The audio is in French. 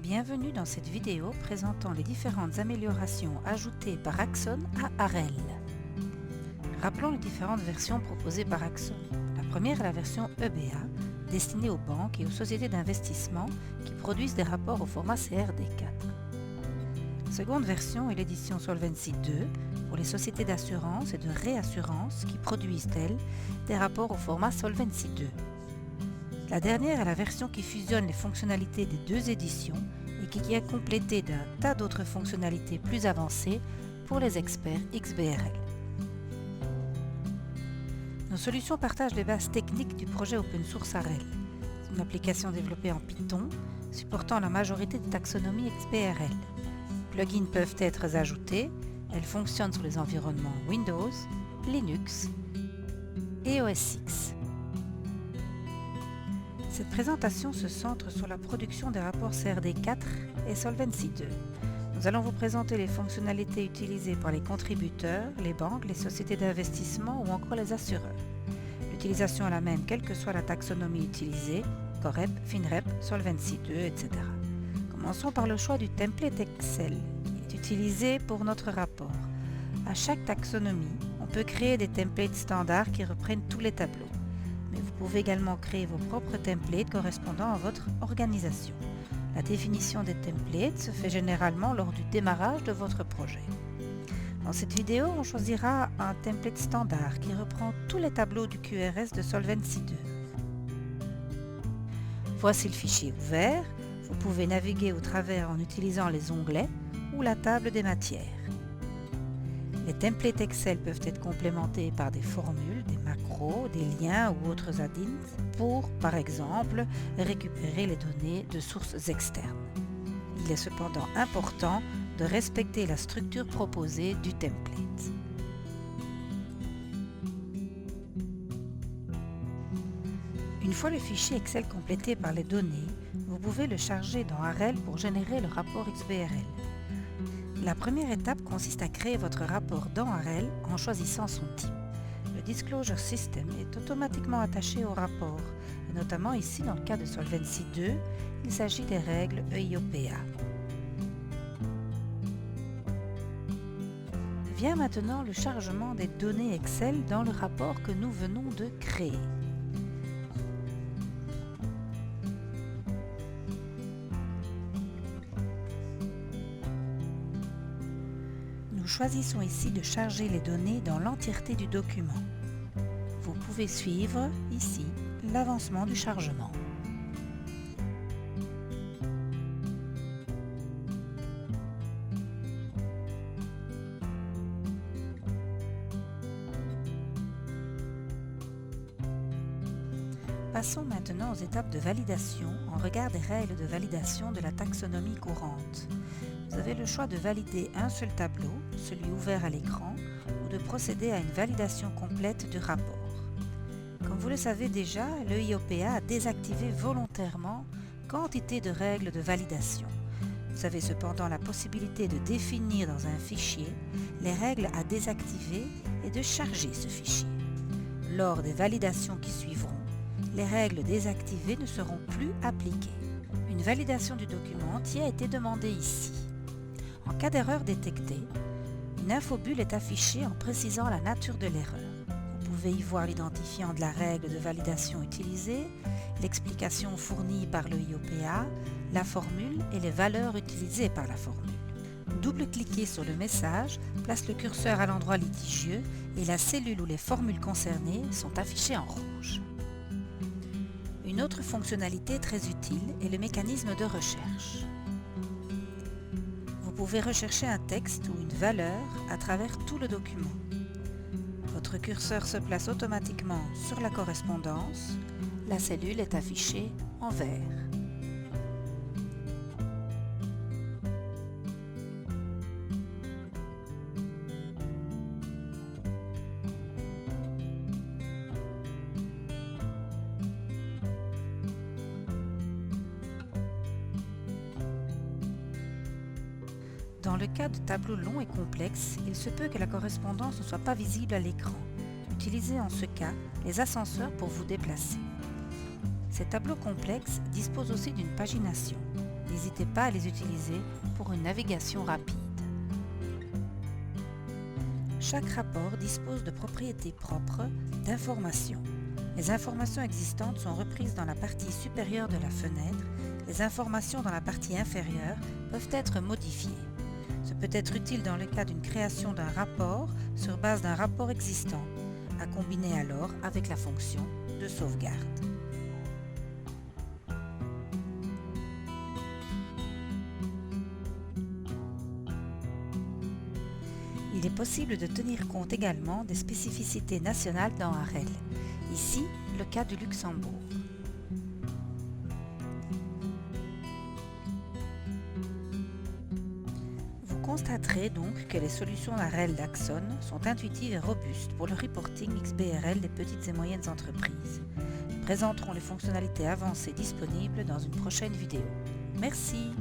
Bienvenue dans cette vidéo présentant les différentes améliorations ajoutées par Axon à Arel. Rappelons les différentes versions proposées par Axon. La première est la version EBA, destinée aux banques et aux sociétés d'investissement qui produisent des rapports au format CRD4. La seconde version est l'édition Solvency 2 pour les sociétés d'assurance et de réassurance qui produisent, elles, des rapports au format Solvency 2. La dernière est la version qui fusionne les fonctionnalités des deux éditions et qui est complétée d'un tas d'autres fonctionnalités plus avancées pour les experts XBRL. Nos solutions partagent les bases techniques du projet Open Source Arel. C'est une application développée en Python, supportant la majorité des taxonomies XBRL. Les plugins peuvent être ajoutés, elles fonctionnent sur les environnements Windows, Linux et OS X. Cette présentation se centre sur la production des rapports CRD4 et Solvency 2. Nous allons vous présenter les fonctionnalités utilisées par les contributeurs, les banques, les sociétés d'investissement ou encore les assureurs. L'utilisation est la même quelle que soit la taxonomie utilisée, COREP, FINREP, Solvency 2, etc. Commençons par le choix du template Excel qui est utilisé pour notre rapport. À chaque taxonomie, on peut créer des templates standards qui reprennent tous les tableaux. Vous pouvez également créer vos propres templates correspondant à votre organisation. La définition des templates se fait généralement lors du démarrage de votre projet. Dans cette vidéo, on choisira un template standard qui reprend tous les tableaux du QRS de Solvency 2. Voici le fichier ouvert. Vous pouvez naviguer au travers en utilisant les onglets ou la table des matières. Les templates Excel peuvent être complémentés par des formules, des macros, des liens ou autres add-ins pour, par exemple, récupérer les données de sources externes. Il est cependant important de respecter la structure proposée du template. Une fois le fichier Excel complété par les données, vous pouvez le charger dans Arel pour générer le rapport XBRL. La première étape consiste à créer votre rapport dans Arel en choisissant son type. Le Disclosure System est automatiquement attaché au rapport, et notamment ici dans le cas de Solvency 2, il s'agit des règles EIOPA. Vient maintenant le chargement des données Excel dans le rapport que nous venons de créer. Nous choisissons ici de charger les données dans l'entièreté du document. Vous pouvez suivre, ici, l'avancement du chargement. Passons maintenant aux étapes de validation en regard des règles de validation de la taxonomie courante. Vous avez le choix de valider un seul tableau, celui ouvert à l'écran, ou de procéder à une validation complète du rapport. Comme vous le savez déjà, l'EIOPA a désactivé volontairement quantité de règles de validation. Vous avez cependant la possibilité de définir dans un fichier les règles à désactiver et de charger ce fichier. Lors des validations qui suivront, les règles désactivées ne seront plus appliquées. Une validation du document entier a été demandée ici. En cas d'erreur détectée, une infobulle est affichée en précisant la nature de l'erreur. Vous pouvez y voir l'identifiant de la règle de validation utilisée, l'explication fournie par le IOPA, la formule et les valeurs utilisées par la formule. Double-cliquer sur le message place le curseur à l'endroit litigieux et la cellule ou les formules concernées sont affichées en rouge. Une autre fonctionnalité très utile est le mécanisme de recherche. Vous pouvez rechercher un texte ou une valeur à travers tout le document. Votre curseur se place automatiquement sur la correspondance. La cellule est affichée en vert. Dans le cas de tableaux longs et complexes, il se peut que la correspondance ne soit pas visible à l'écran. Utilisez en ce cas les ascenseurs pour vous déplacer. Ces tableaux complexes disposent aussi d'une pagination. n'hésitez pas à les utiliser pour une navigation rapide. Chaque rapport dispose de propriétés propres d'informations. Les informations existantes sont reprises dans la partie supérieure de la fenêtre. Les informations dans la partie inférieure peuvent être modifiées. Ce peut être utile dans le cas d'une création d'un rapport sur base d'un rapport existant, à combiner alors avec la fonction de sauvegarde. Il est possible de tenir compte également des spécificités nationales dans AREL. Ici, le cas du Luxembourg. Vous constaterez donc que les solutions AREL d'Axon sont intuitives et robustes pour le reporting XBRL des petites et moyennes entreprises. Nous présenterons les fonctionnalités avancées disponibles dans une prochaine vidéo. Merci!